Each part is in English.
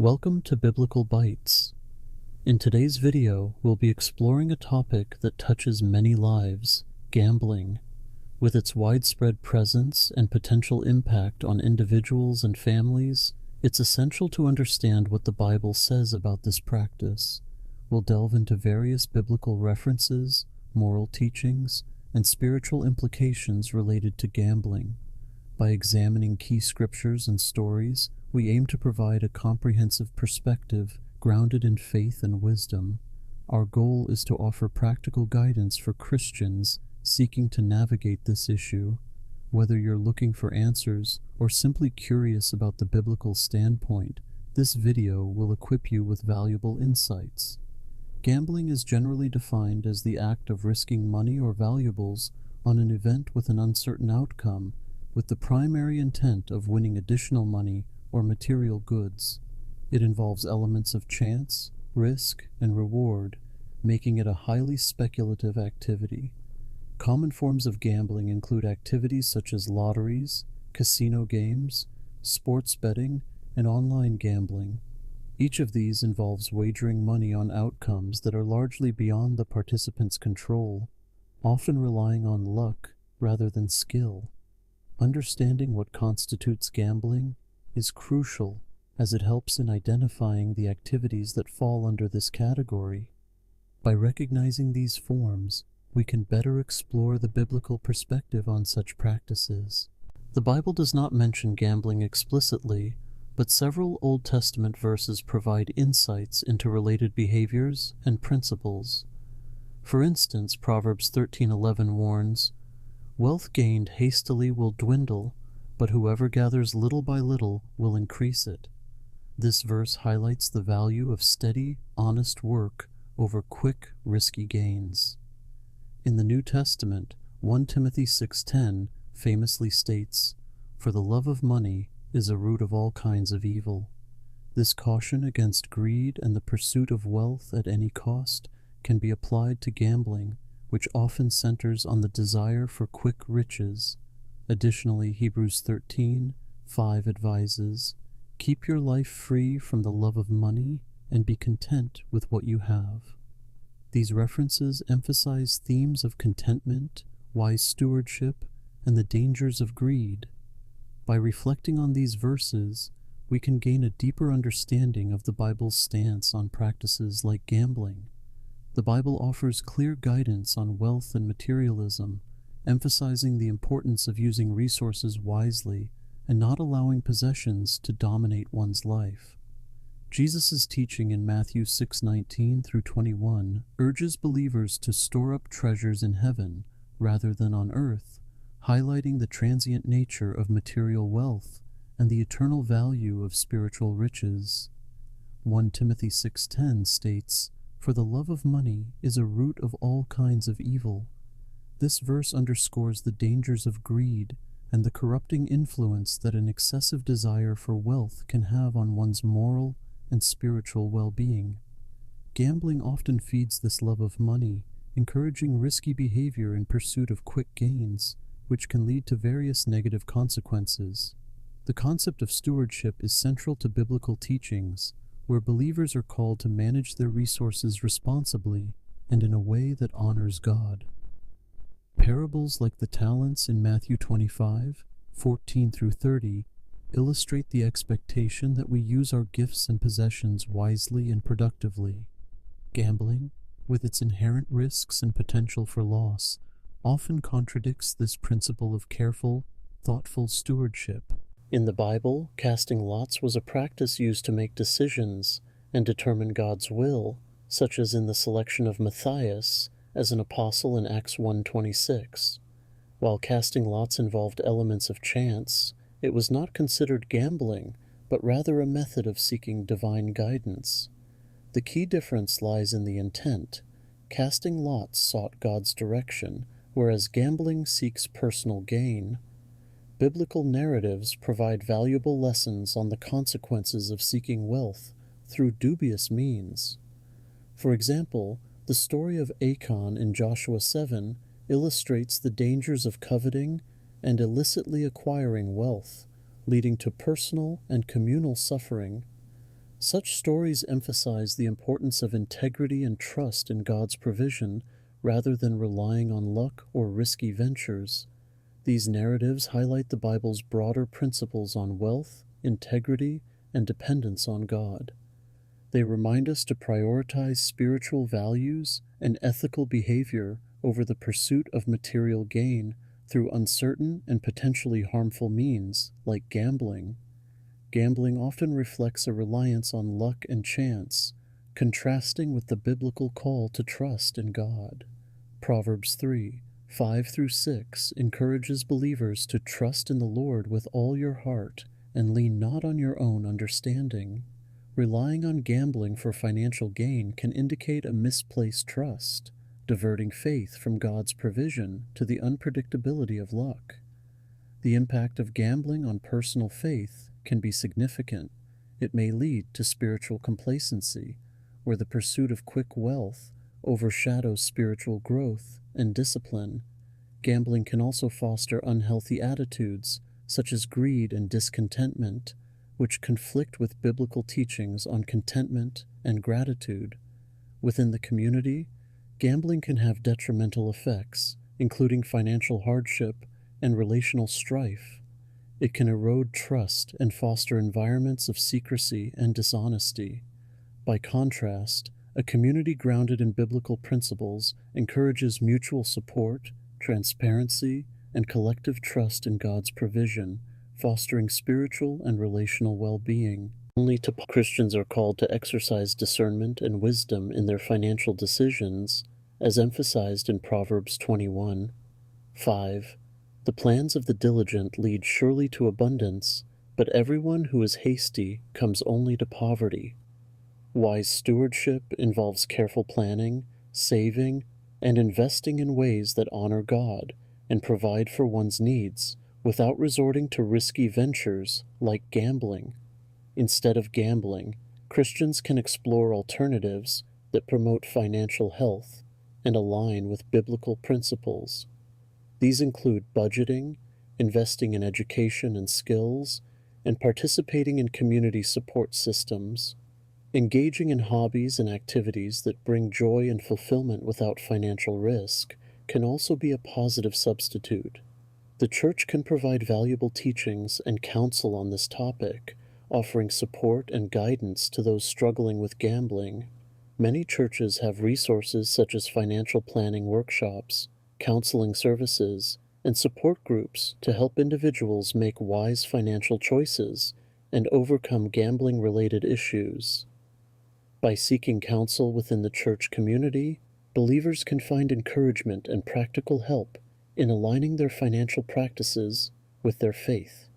Welcome to Biblical Bites. In today's video, we'll be exploring a topic that touches many lives, gambling. With its widespread presence and potential impact on individuals and families, it's essential to understand what the Bible says about this practice. We'll delve into various biblical references, moral teachings, and spiritual implications related to gambling. By examining key scriptures and stories, we aim to provide a comprehensive perspective grounded in faith and wisdom. Our goal is to offer practical guidance for Christians seeking to navigate this issue. Whether you're looking for answers or simply curious about the biblical standpoint, this video will equip you with valuable insights. Gambling is generally defined as the act of risking money or valuables on an event with an uncertain outcome, with the primary intent of winning additional money or material goods. It involves elements of chance, risk, and reward, making it a highly speculative activity. Common forms of gambling include activities such as lotteries, casino games, sports betting, and online gambling. Each of these involves wagering money on outcomes that are largely beyond the participant's control, often relying on luck rather than skill. Understanding what constitutes gambling is crucial, as it helps in identifying the activities that fall under this category. By recognizing these forms, we can better explore the biblical perspective on such practices. The Bible does not mention gambling explicitly, but several Old Testament verses provide insights into related behaviors and principles. For instance, Proverbs 13:11 warns, "Wealth gained hastily will dwindle, but whoever gathers little by little will increase it." This verse highlights the value of steady, honest work over quick, risky gains. In the New Testament, 1 Timothy 6:10 famously states, "For the love of money is a root of all kinds of evil." This caution against greed and the pursuit of wealth at any cost can be applied to gambling, which often centers on the desire for quick riches. Additionally, Hebrews 13:5 advises, "Keep your life free from the love of money and be content with what you have." These references emphasize themes of contentment, wise stewardship, and the dangers of greed. By reflecting on these verses, we can gain a deeper understanding of the Bible's stance on practices like gambling. The Bible offers clear guidance on wealth and materialism, emphasizing the importance of using resources wisely and not allowing possessions to dominate one's life. Jesus' teaching in Matthew 6:19 through 21 urges believers to store up treasures in heaven rather than on earth, highlighting the transient nature of material wealth and the eternal value of spiritual riches. 1 Timothy 6:10 states, "For the love of money is a root of all kinds of evil." This verse underscores the dangers of greed and the corrupting influence that an excessive desire for wealth can have on one's moral and spiritual well-being. Gambling often feeds this love of money, encouraging risky behavior in pursuit of quick gains, which can lead to various negative consequences. The concept of stewardship is central to biblical teachings, where believers are called to manage their resources responsibly and in a way that honors God. Parables like the talents in Matthew 25:14 through 30 illustrate the expectation that we use our gifts and possessions wisely and productively. Gambling, with its inherent risks and potential for loss, often contradicts this principle of careful, thoughtful stewardship. In the Bible, casting lots was a practice used to make decisions and determine God's will, such as in the selection of Matthias as an apostle in Acts 1:26. While casting lots involved elements of chance, it was not considered gambling, but rather a method of seeking divine guidance. The key difference lies in the intent. Casting lots sought God's direction, whereas gambling seeks personal gain. Biblical narratives provide valuable lessons on the consequences of seeking wealth through dubious means. For example, the story of Achan in Joshua 7 illustrates the dangers of coveting and illicitly acquiring wealth, leading to personal and communal suffering. Such stories emphasize the importance of integrity and trust in God's provision rather than relying on luck or risky ventures. These narratives highlight the Bible's broader principles on wealth, integrity, and dependence on God. They remind us to prioritize spiritual values and ethical behavior over the pursuit of material gain through uncertain and potentially harmful means, like gambling. Gambling often reflects a reliance on luck and chance, contrasting with the biblical call to trust in God. Proverbs 3:5-6 encourages believers to trust in the Lord with all your heart and lean not on your own understanding. Relying on gambling for financial gain can indicate a misplaced trust, diverting faith from God's provision to the unpredictability of luck. The impact of gambling on personal faith can be significant. It may lead to spiritual complacency, where the pursuit of quick wealth overshadows spiritual growth and discipline. Gambling can also foster unhealthy attitudes, such as greed and discontentment, which conflict with biblical teachings on contentment and gratitude. Within the community, gambling can have detrimental effects, including financial hardship and relational strife. It can erode trust and foster environments of secrecy and dishonesty. By contrast, a community grounded in biblical principles encourages mutual support, transparency, and collective trust in God's provision, fostering spiritual and relational well-being. Only Christians are called to exercise discernment and wisdom in their financial decisions, as emphasized in Proverbs 21:5. The plans of the diligent lead surely to abundance, but everyone who is hasty comes only to poverty. Wise stewardship involves careful planning, saving, and investing in ways that honor God and provide for one's needs without resorting to risky ventures like gambling. Instead of gambling, Christians can explore alternatives that promote financial health and align with biblical principles. These include budgeting, investing in education and skills, and participating in community support systems. Engaging in hobbies and activities that bring joy and fulfillment without financial risk can also be a positive substitute. The church can provide valuable teachings and counsel on this topic, offering support and guidance to those struggling with gambling. Many churches have resources such as financial planning workshops, counseling services, and support groups to help individuals make wise financial choices and overcome gambling-related issues. By seeking counsel within the church community, believers can find encouragement and practical help in aligning their financial practices with their faith.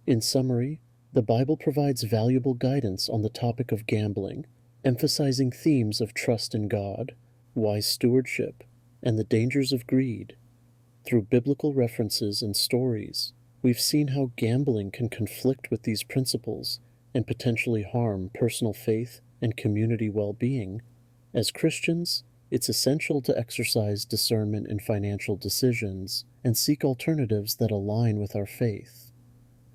In summary, the Bible provides valuable guidance on the topic of gambling, emphasizing themes of trust in God, wise stewardship, and the dangers of greed. Through biblical references and stories, we've seen how gambling can conflict with these principles and potentially harm personal faith and community well-being. As Christians, it's essential to exercise discernment in financial decisions and seek alternatives that align with our faith.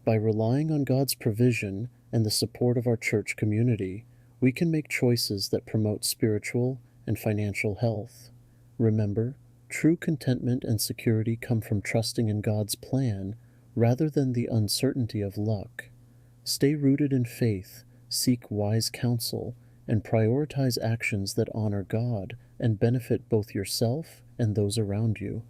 By relying on God's provision and the support of our church community, we can make choices that promote spiritual and financial health. Remember, true contentment and security come from trusting in God's plan rather than the uncertainty of luck. Stay rooted in faith, seek wise counsel, and prioritize actions that honor God and benefit both yourself and those around you.